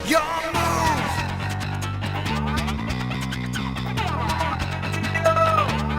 Your move.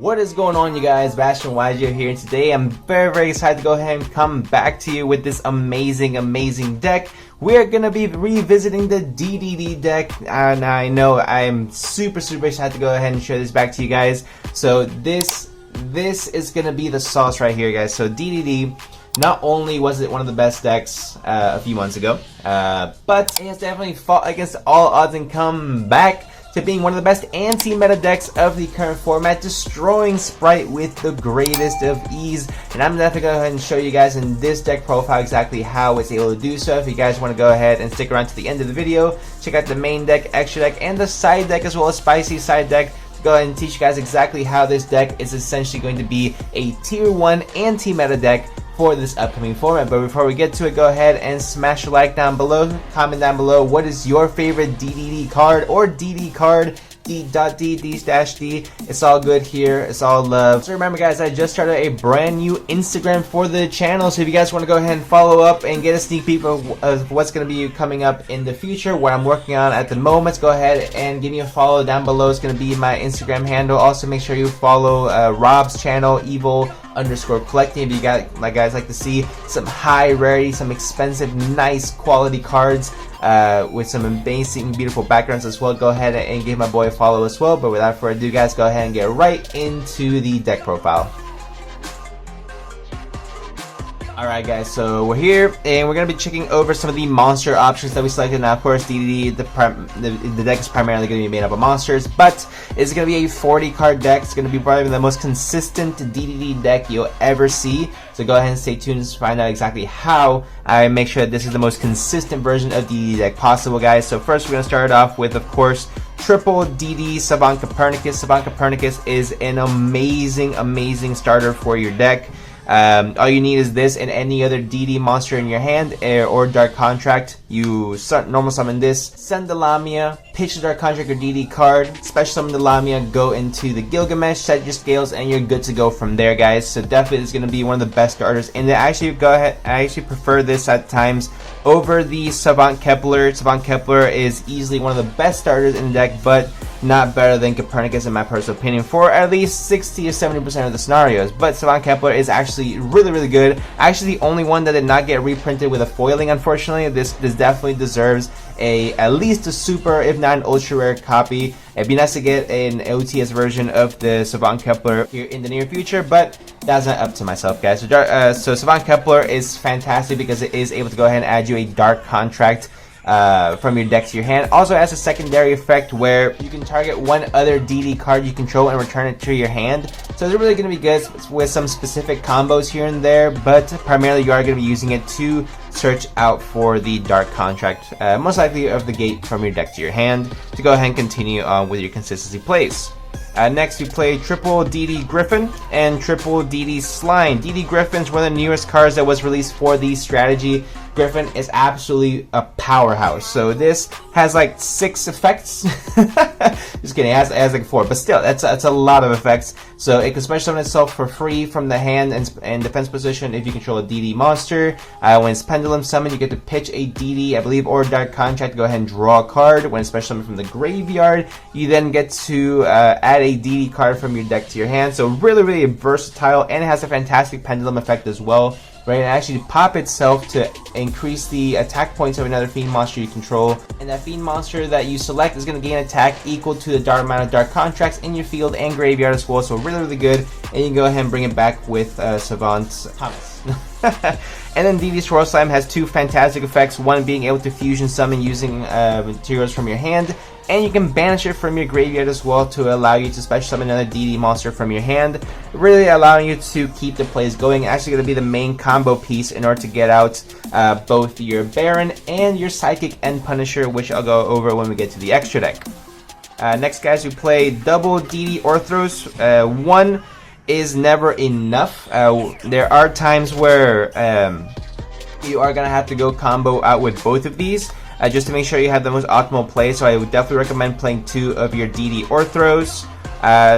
What is going on, you guys? Bashtian here, and today I'm very excited to go ahead and come back to you with this amazing deck. We're gonna be revisiting the DDD deck, and I know I'm super excited to go ahead and show this back to you guys. So this is gonna be the sauce right here, guys. So DDD, not only was it one of the best decks a few months ago, but it has definitely fought against all odds and come back to being one of the best anti-meta decks of the current format, destroying Spright with the greatest of ease. And I'm definitely going to go ahead and show you guys in this deck profile exactly how it's able to do so. If you guys want to go ahead and stick around to the end of the video, check out the main deck, extra deck, and the side deck, as well as spicy side deck, to go ahead and teach you guys exactly how this deck is essentially going to be a tier 1 anti-meta deck for this upcoming format. But before we get to it, go ahead and smash a like down below, comment down below what is your favorite DDD card or DD card, D.D/D. It's all good here, it's all love. So remember, guys, I just started a brand new Instagram for the channel, so if you guys want to go ahead and follow up and get a sneak peek of what's going to be coming up in the future, what I'm working on at the moment, go ahead and give me a follow down below. It's going to be my Instagram handle. Also make sure you follow Rob's channel, evil_collecting, if you guys like to see some high rarity, some expensive, nice quality cards with some amazing, beautiful backgrounds as well. Go ahead and give my boy a follow as well. But without further ado, guys, go ahead and get right into the deck profile. Alright, guys, so we're here and we're going to be checking over some of the monster options that we selected. Now, of course, DDD, the deck is primarily going to be made up of monsters, but it's going to be a 40 card deck. It's going to be probably the most consistent DDD deck you'll ever see. So go ahead and stay tuned to find out exactly how I make sure that this is the most consistent version of DDD deck possible, guys. So first, we're going to start off with, of course, triple DD Savant Copernicus. Savant Copernicus is an amazing starter for your deck. All you need is this and any other DD monster in your hand or Dark Contract. You normal summon this, send the Lamia, pitch the Dark Contract or DD card, special summon the Lamia, go into the Gilgamesh, set your scales, and you're good to go from there, guys. So definitely it's going to be one of the best starters. And I actually prefer this at times over the Savant Kepler. Savant Kepler is easily one of the best starters in the deck, but not better than Copernicus in my personal opinion for at least 60 or 70% of the scenarios. But Savant Kepler is actually really good. Actually the only one that did not get reprinted with a foiling, unfortunately. This definitely deserves at least a super, if not an ultra rare copy. It'd be nice to get an OTS version of the Savant Kepler here in the near future, but that's not up to myself, guys. So Savant Kepler is fantastic because it is able to go ahead and add you a Dark Contract from your deck to your hand. Also has a secondary effect where you can target one other DD card you control and return it to your hand. So it's really going to be good with some specific combos here and there, but primarily you are going to be using it to search out for the Dark Contract, most likely of the gate from your deck to your hand, to go ahead and continue on with your consistency plays. Next we play triple DD Griffin and triple DD Slime. DD Griffin is one of the newest cards that was released for the strategy. Griffin is absolutely a powerhouse. So this has like 6 effects. Just kidding, it has like 4, but still, that's a lot of effects. So it can special summon itself for free from the hand and defense position if you control a DD monster. When it's pendulum summoned, you get to pitch a DD, I believe, or Dark Contract to go ahead and draw a card. When it's special summoned from the graveyard, you then get to add a DD card from your deck to your hand. So really versatile, and it has a fantastic pendulum effect as well, right? And actually pop itself to increase the attack points of another fiend monster you control, and that fiend monster that you select is going to gain attack equal to the dark amount of Dark Contracts in your field and graveyard as well. So really good, and you can go ahead and bring it back with Savant Thomas. And then DD Swirl Slime has 2 fantastic effects, one being able to fusion summon using materials from your hand, and you can banish it from your graveyard as well to allow you to special summon another DD monster from your hand, really allowing you to keep the plays going. Actually going to be the main combo piece in order to get out both your Baron and your Psychic and Punisher, which I'll go over when we get to the extra deck. Next, guys, we play double DD Orthros. One is never enough. There are times where you are going to have to go combo out with both of these just to make sure you have the most optimal play. So I would definitely recommend playing 2 of your DD Orthros.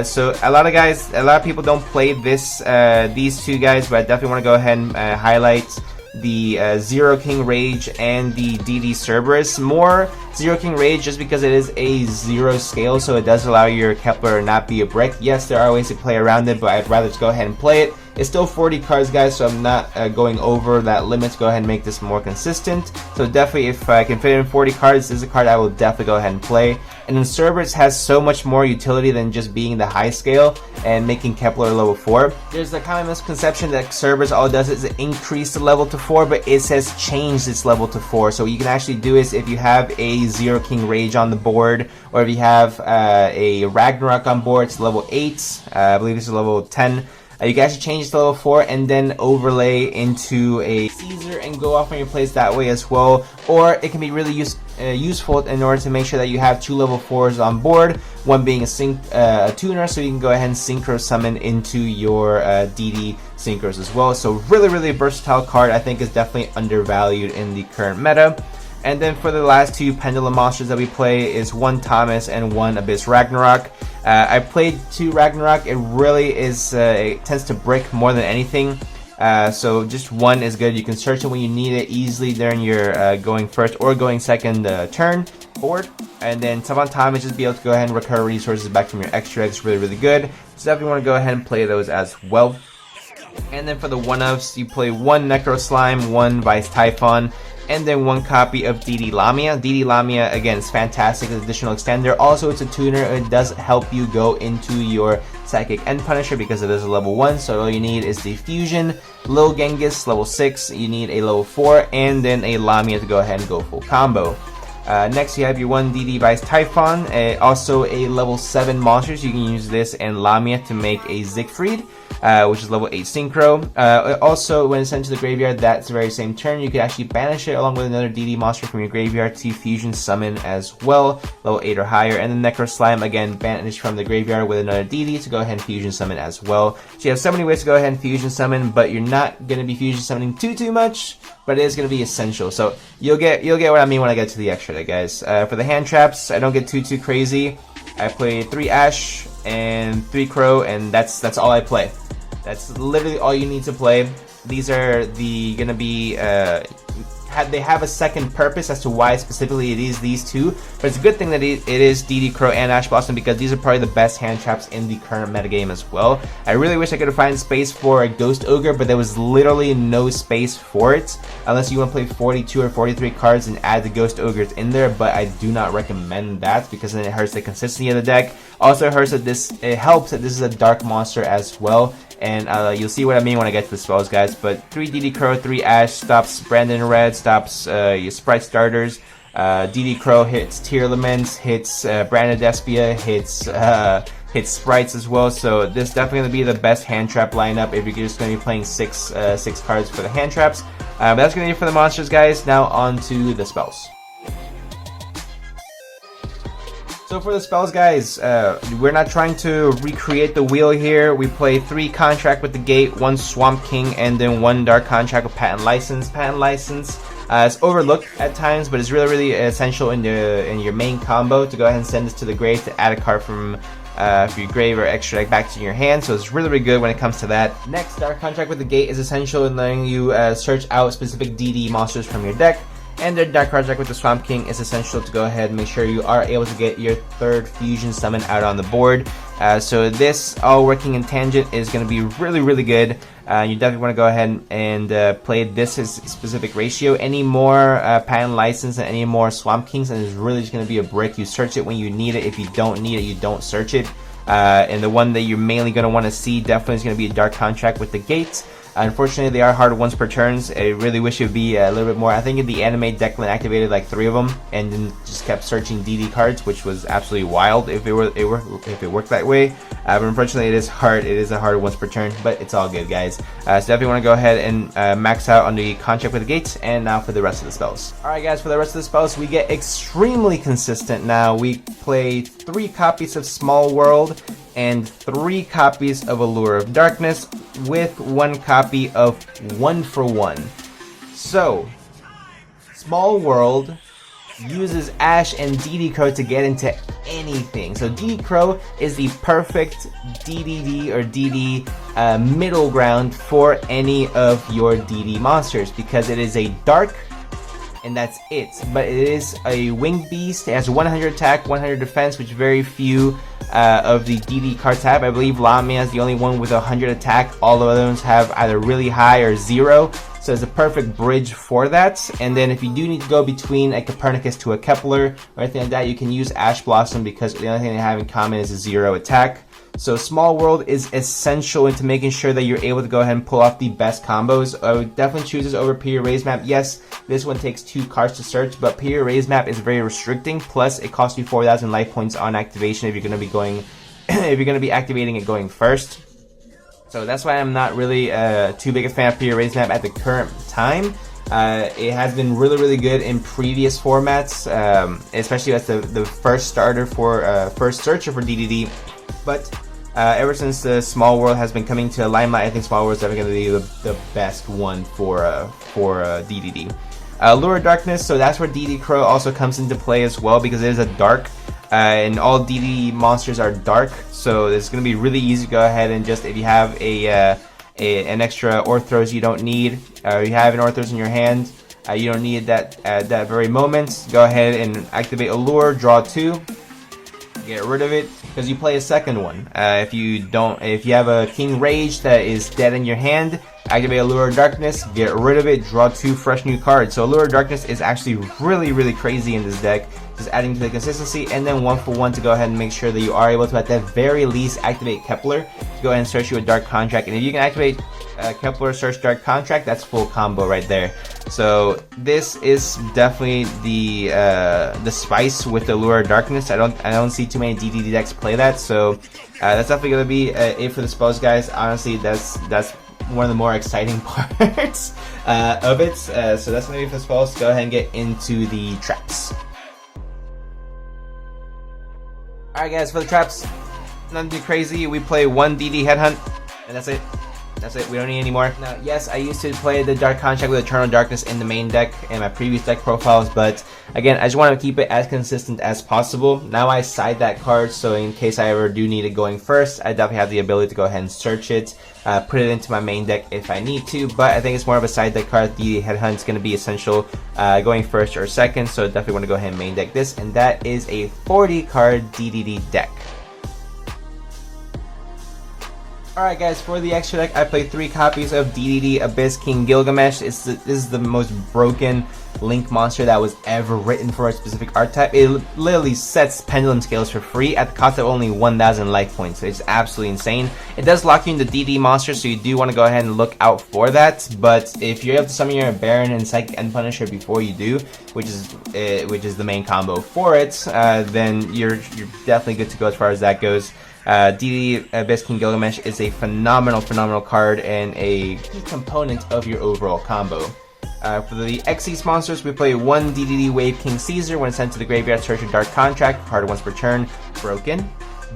So a lot of people don't play these 2 guys, but I definitely want to go ahead and highlight the Zero King Rage and the DD Cerberus. More Zero King Rage just because it is a 0 scale, so it does allow your Kepler to not be a brick. Yes, there are ways to play around it, but I'd rather just go ahead and play it. It's still 40 cards, guys, so I'm not going over that limit to go ahead and make this more consistent. So definitely, if I can fit in 40 cards, this is a card I will definitely go ahead and play. And then Cerberus has so much more utility than just being the high scale and making Kepler level 4. There's a common misconception that Cerberus all it does is increase the level to 4, but it says change its level to 4. So what you can actually do is if you have a Zero King Rage on the board, or if you have a Ragnarok on board, it's level 8. I believe this is level 10. You can actually change it to level 4 and then overlay into a Caesar and go off on your plays that way as well. Or it can be really useful in order to make sure that you have 2 level 4s on board, one being a tuner, so you can go ahead and synchro summon into your DD synchros as well. So really versatile card. I think is definitely undervalued in the current meta. And then for the last 2 Pendulum monsters that we play is 1 Thomas and 1 Abyss Ragnarok. I played 2 Ragnarok. It really is, it tends to brick more than anything. So just 1 is good. You can search it when you need it easily during your going first or going second turn board. And then Savant Thomas, just be able to go ahead and recover resources back from your extra eggs. Really good. So definitely want to go ahead and play those as well. And then for the 1-ofs, you play 1 Necro Slime, 1 Vice Typhon, and then 1 copy of DD Lamia. DD Lamia, again, is fantastic as additional extender. Also, it's a tuner. It does help you go into your Psychic End Punisher because it is a level 1. So all you need is the Fusion, Lil Genghis, level 6. You need a level 4, and then a Lamia to go ahead and go full combo. Next, you have your 1 DD Vice Typhon, also a level 7 monster. So you can use this and Lamia to make a Siegfried, which is level 8 synchro. Also, when it's sent to the graveyard, that's the very same turn. You can actually banish it along with another DD monster from your graveyard to fusion summon as well, level 8 or higher. And then Necro Slime, again, banish from the graveyard with another DD to go ahead and fusion summon as well. So you have so many ways to go ahead and fusion summon, but you're not going to be fusion summoning too much, but it is going to be essential. So you'll get what I mean when I get to the extra deck, guys. For the hand traps, I don't get too crazy. I play 3 Ash and 3 Crow, and that's all I play. That's literally all you need to play. These are gonna be they have a second purpose as to why specifically it is these 2, but it's a good thing that it is DD Crow and Ash Blossom because these are probably the best hand traps in the current metagame as well. I really wish I could find space for a Ghost Ogre, but there was literally no space for it unless you want to play 42 or 43 cards and add the Ghost Ogres in there, but I do not recommend that because then it hurts the consistency of the deck. Also, it hurts that it helps that this is a dark monster as well. And you'll see what I mean when I get to the spells, guys. But 3 DD Crow, 3 Ash stops Brandon Red, stops your Spright starters. DD Crow hits Tear Laments, hits Brandon Despia, hits Sprites as well. So this is definitely going to be the best hand trap lineup if you're just going to be playing 6 cards for the hand traps. But that's going to be it for the monsters, guys. Now on to the spells. So for the spells, guys, we're not trying to recreate the wheel here. We play 3 Contract with the Gate, 1 Swamp King, and then 1 Dark Contract with Patent License. Patent License is overlooked at times, but it's really essential in your main combo to go ahead and send this to the grave to add a card from your grave or extra deck back to your hand. So it's really good when it comes to that. Next, Dark Contract with the Gate is essential in letting you search out specific DD monsters from your deck. And the Dark Contract with the Swamp King is essential to go ahead and make sure you are able to get your 3rd fusion summon out on the board. So this all working in tangent is going to be really good. You definitely want to go ahead and play this as specific ratio. Any more Patent License and any more Swamp Kings, and it's really just going to be a brick. You search it when you need it. If you don't need it, you don't search it. And the one that you're mainly going to want to see definitely is going to be a Dark Contract with the Gates. Unfortunately, they are hard once per turns. I really wish it would be a little bit more. I think in the anime, Declan activated like 3 of them and then just kept searching DD cards, which was absolutely wild if it worked that way. But unfortunately, it is hard. It is a hard once per turn, but it's all good, guys. So definitely want to go ahead and max out on the Contract with the Gates. And now for the rest of the spells. All right, guys, for the rest of the spells, we get extremely consistent now. We play 3 copies of Small World and 3 copies of Allure of Darkness with 1 copy of 1 for 1. So, Small World uses Ash and DD Crow to get into anything. So DD Crow is the perfect DDD or DD middle ground for any of your DD monsters because it is a dark and that's it. But it is a winged beast. It has 100 attack, 100 defense, which very few of the DD cards have. I believe Lamia is the only one with 100 attack. All the other ones have either really high or 0. So it's a perfect bridge for that. And then if you do need to go between a Copernicus to a Kepler or anything like that, you can use Ash Blossom because the only thing they have in common is a 0 attack. So Small World is essential into making sure that you're able to go ahead and pull off the best combos. I would definitely choose this over Period Raise Map. Yes, this one takes 2 cards to search, but Period Raise Map is very restricting. Plus, it costs you 4,000 life points on activation if you're going to be going, if you're going to be activating it going first. So that's why I'm not really too big a fan of Period Raise Map at the current time. It has been really good in previous formats, especially as the first starter for first searcher for DDD. But ever since the Small World has been coming to limelight, I think Small World is definitely going to be the best one for DDD. Lure of Darkness, so that's where DD Crow also comes into play as well because it is a dark, and all DD monsters are dark. So it's going to be really easy to go ahead and just, if you have an extra Orthros you don't need, you have an Orthros in your hand, you don't need that at that very moment, go ahead and activate a Lure, draw 2. Get rid of it because you play a second one. If you have a King Rage that is dead in your hand, activate Allure of Darkness, get rid of it, draw 2 fresh new cards. So Allure of Darkness is actually really crazy in this deck, just adding to the consistency, and then 1-for-1 to go ahead and make sure that you are able to at the very least activate Kepler to go ahead and search you a Dark Contract. And if you can activate Kepler search Dark Contract, that's full combo right there. So this is definitely the spice with the Lure of Darkness. I don't see too many DDD decks play that, so that's definitely gonna be it for the spells, guys. Honestly, that's one of the more exciting parts of it. So that's gonna be for the spells. Go ahead and get into the traps. Alright guys, for the traps, nothing too crazy. We play 1 DD Headhunt, and that's it. That's it, we don't need any more. Now, yes, I used to play the Dark Contract with Eternal Darkness in the main deck in my previous deck profiles, but again, I just want to keep it as consistent as possible. Now I side that card, so in case I ever do need it going first, I definitely have the ability to go ahead and search it, put it into my main deck if I need to, but I think it's more of a side deck card. The Headhunt is going to be essential going first or second, so definitely want to go ahead and main deck this, and that is a 40 card DDD deck. Alright guys, for the extra deck, I played 3 copies of DDD Abyss King Gilgamesh. This is the most broken Link monster that was ever written for a specific archetype. It literally sets Pendulum Scales for free at the cost of only 1,000 life points. So it's absolutely insane. It does lock you into DD monsters, so you do want to go ahead and look out for that. But if you're able to summon your Baron and Psychic End Punisher before you do, which is the main combo for it, then you're definitely good to go as far as that goes. DDD Abyss King Gilgamesh is a phenomenal card and a key component of your overall combo. For the Xyz monsters, we play 1 DDD Wave King Caesar. When sent to the graveyard, search a Dark Contract, card once per turn, broken.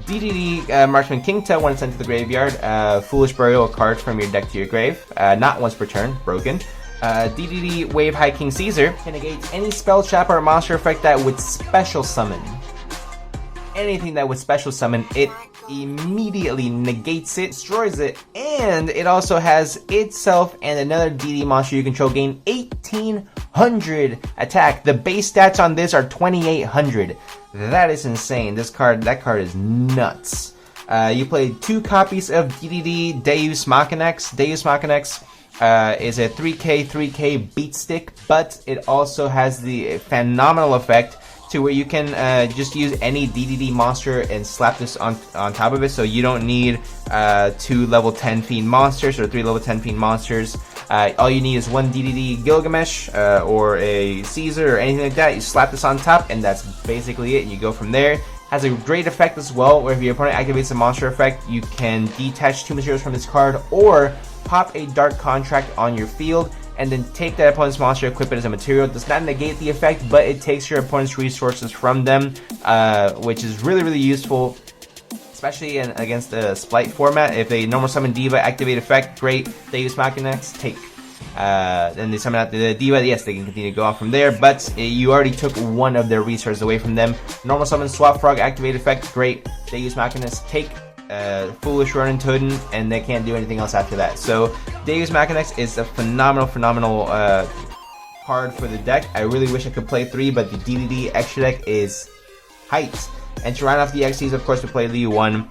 DDD Marksman Kingta, when sent to the graveyard, Foolish Burial, a card from your deck to your grave, not once per turn, broken. DDD Wave High King Caesar can negate any spell, trap, or monster effect that would special summon. Anything that would special summon, it immediately negates it, destroys it, and it also has itself and another DD monster you control gain 1,800 attack. The base stats on this are 2,800. That is insane. That card is nuts. You played 2 copies of DDD Deus Machinax. Deus Machinax is a 3k beat stick, but it also has the phenomenal effect to where you can just use any DDD monster and slap this on top of it, so you don't need 2 level 10 fiend monsters or 3 level 10 fiend monsters. All you need is 1 DDD Gilgamesh or a Caesar or anything like that. You slap this on top, and that's basically it, and you go from there. Has a great effect as well, where if your opponent activates a monster effect, you can detach 2 materials from this card or pop a Dark Contract on your field and then take that opponent's monster, equip it as a material. It does not negate the effect, but it takes your opponent's resources from them, which is really useful, especially against the Spright format. If a normal summon diva activate effect, great. Deus Machinax, take. Then they summon out the Diva. Yes, they can continue to go on from there, but you already took one of their resources away from them. Normal summon, Swap Frog, activate effect, great. Deus Machinus, take Foolish Ronin Totem, and they can't do anything else after that. So Deus Machinus is a phenomenal card for the deck. I really wish I could play 3, but the DDD extra deck is hyped. And to round off the XCs, of course, we play the 1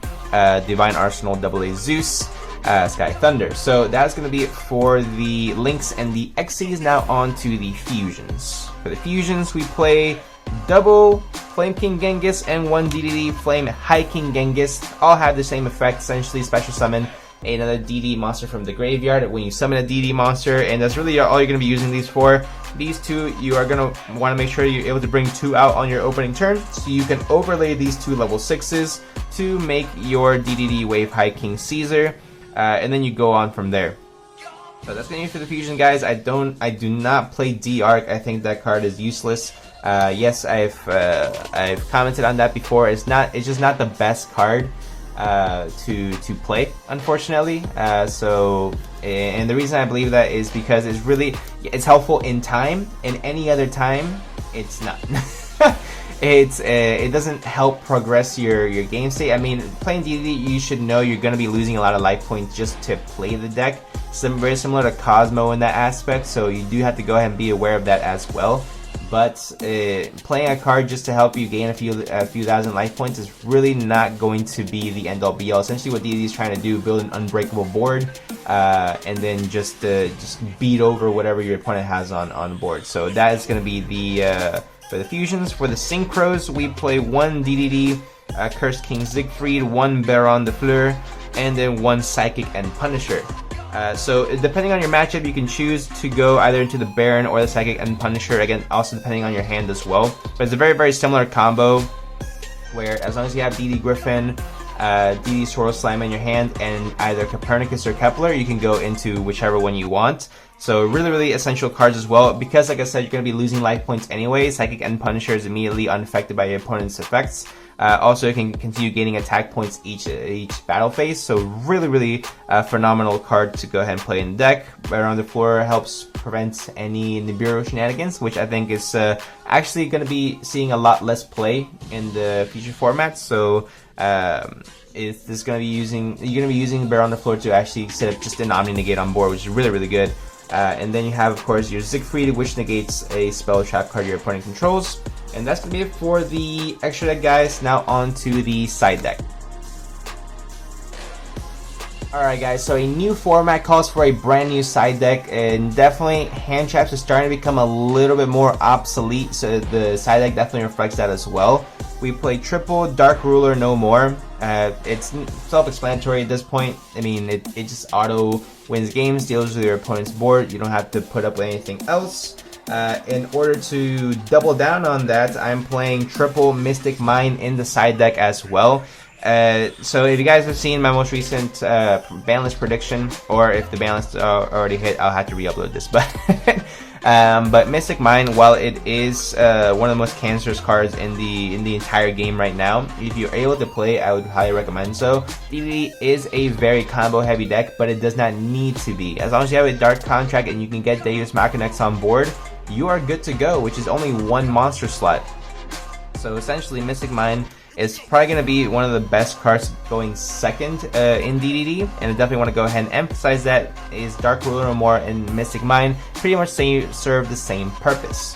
Divine Arsenal AA Zeus, Sky Thunder. So that's going to be it for the links and the XCs. Now on to the fusions. For the fusions, we play double Flame King Genghis and 1 DDD Flame High King Genghis. All have the same effect, essentially special summon another DD monster from the graveyard when you summon a DD monster, and that's really all you're going to be using these for. These 2, you are going to want to make sure you're able to bring 2 out on your opening turn, so you can overlay these 2 level 6s to make your DDD Wave High King Caesar, and then you go on from there. So that's going to be for the fusion, guys. I do not play D-Arc. I think that card is useless. Yes, I've commented on that before. It's just not the best card to play, unfortunately. And the reason I believe that is because it's helpful in time. In any other time, it's not. It doesn't help progress your game state. I mean, playing DDD, you should know you're going to be losing a lot of life points just to play the deck. Very similar to Cosmo in that aspect, so you do have to go ahead and be aware of that as well. But playing a card just to help you gain a few thousand life points is really not going to be the end all be all. Essentially, what DDD is trying to do, build an unbreakable board, and then just beat over whatever your opponent has on board. So that is going to be the for the fusions. For the synchros, we play 1 DDD Cursed King Siegfried, 1 Baron de Fleur, and then 1 Psychic and Punisher. So depending on your matchup, you can choose to go either into the Baron or the Psychic and Punisher, again, also depending on your hand as well. But it's a very similar combo, where as long as you have DD Griffin, DD Swirl Slime in your hand, and either Copernicus or Kepler, you can go into whichever one you want. So really essential cards as well, because like I said, you're going to be losing life points anyway. Psychic and Punisher is immediately unaffected by your opponent's effects. Also, you can continue gaining attack points each battle phase, so really phenomenal card to go ahead and play in the deck. Baron de Fleur helps prevent any Nibiru shenanigans, which I think is actually going to be seeing a lot less play in the future formats. So you're going to be using Baron de Fleur to actually set up just an Omni Negate on board, which is really good. And then you have, of course, your Siegfried, which negates a spell trap card your opponent controls. And that's going to be it for the extra deck, guys. Now on to the side deck. Alright guys, so a new format calls for a brand new side deck, and definitely hand traps are starting to become a little bit more obsolete, so the side deck definitely reflects that as well. We play triple Dark Ruler No More. It's self-explanatory at this point. I mean, it just auto wins games, deals with your opponent's board. You don't have to put up with anything else. In order to double down on that, I'm playing triple Mystic Mine in the side deck as well. So if you guys have seen my most recent Banlist prediction, or if the Banlist already hit, I'll have to re-upload this. But Mystic Mine, while it is one of the most cancerous cards in the entire game right now, if you're able to play, I would highly recommend so. DDD is a very combo heavy deck, but it does not need to be. As long as you have a Dark Contract and you can get Deus Machinus on board, you are good to go, which is only 1 monster slot. So essentially, Mystic Mine is probably going to be one of the best cards going second in DDD, and I definitely want to go ahead and emphasize that is Dark Ruler No More and Mystic Mine pretty much serve the same purpose.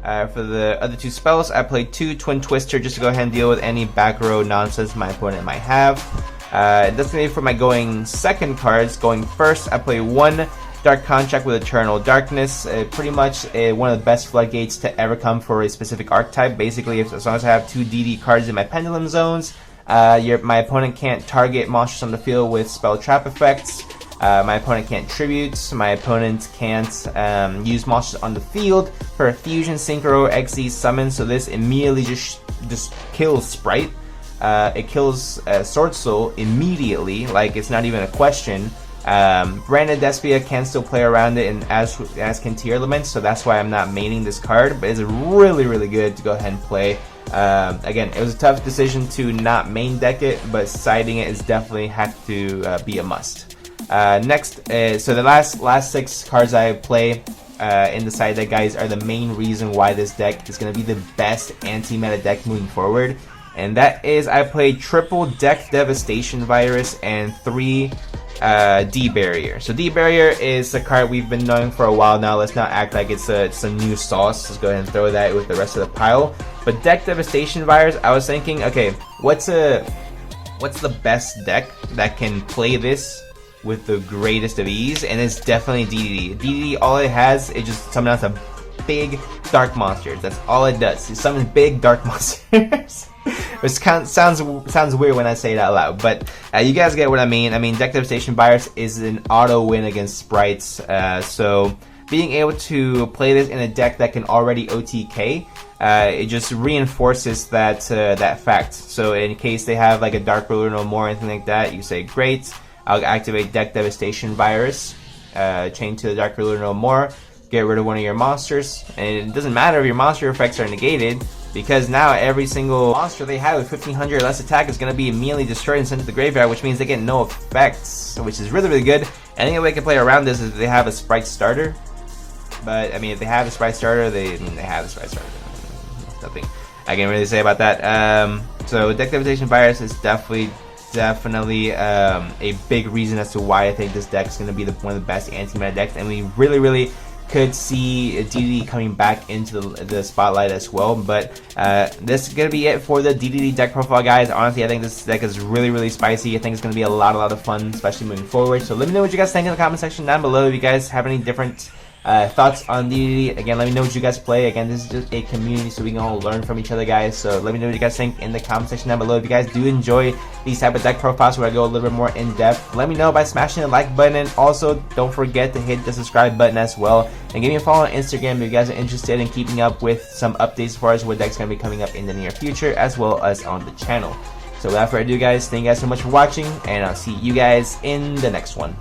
For the other 2 spells, I played 2 Twin Twister just to go ahead and deal with any back row nonsense my opponent might have. That's going to be for my going second cards. Going first, I play 1 Dark Contract with Eternal Darkness, pretty much one of the best floodgates to ever come for a specific archetype. Basically, as long as I have 2 DD cards in my Pendulum Zones, my opponent can't target monsters on the field with spell trap effects. My opponent can't tribute. My opponent can't use monsters on the field for a fusion, synchro, XZ summon. So this immediately just kills Spright. It kills Sword Soul immediately, like it's not even a question. Branded Despia can still play around it, and as can Tear Elements, so that's why I'm not maining this card, but it's really good to go ahead and play. Again, it was a tough decision to not main deck it, but siding it is definitely have to be a must. Next, so the last 6 cards I play in the side deck, guys, are the main reason why this deck is going to be the best anti-meta deck moving forward. And that is, I play triple Deck Devastation Virus and 3 D Barrier. So D Barrier is a card we've been knowing for a while now. Let's not act like it's a new sauce. Let's go ahead and throw that with the rest of the pile. But Deck Devastation Virus, I was thinking, okay, what's the best deck that can play this with the greatest of ease? And it's definitely DDD. DDD, all it has is just summon out some big dark monsters. That's all it does. It summons big dark monsters. Which sounds weird when I say it out loud, but you guys get what I mean. I mean, Deck Devastation Virus is an auto win against Sprites, so being able to play this in a deck that can already OTK, it just reinforces that that fact. So in case they have like a Dark Ruler no more or anything like that, you say, great, I'll activate Deck Devastation Virus, chain to the Dark Ruler no more, get rid of one of your monsters, and it doesn't matter if your monster effects are negated, because now every single monster they have with 1500 or less attack is going to be immediately destroyed and sent to the graveyard, which means they get no effects, which is really good. Any way they can play around this is if they have a Spright starter. But I mean, if they have a Spright starter, they have a Spright starter. Nothing I can really say about that. So Deck Devastation Virus is definitely a big reason as to why I think this deck is going to be one of the best anti-meta decks, and we really could see DDD coming back into the spotlight as well. But this is gonna be it for the DDD deck profile, guys. Honestly, I think this deck is really spicy. I think it's gonna be a lot of fun, especially moving forward. So let me know what you guys think in the comment section down below. If you guys have any different thoughts on DDD, again, let me know what you guys play. Again, this is just a community, so we can all learn from each other, guys. So let me know what you guys think in the comment section down below. If you guys do enjoy these type of deck profiles where I go a little bit more in depth, let me know by smashing the like button, and also don't forget to hit the subscribe button as well, and give me a follow on Instagram if you guys are interested in keeping up with some updates as far as what deck's going to be coming up in the near future, as well as on the channel. So without further ado, guys, thank you guys so much for watching, and I'll see you guys in the next one.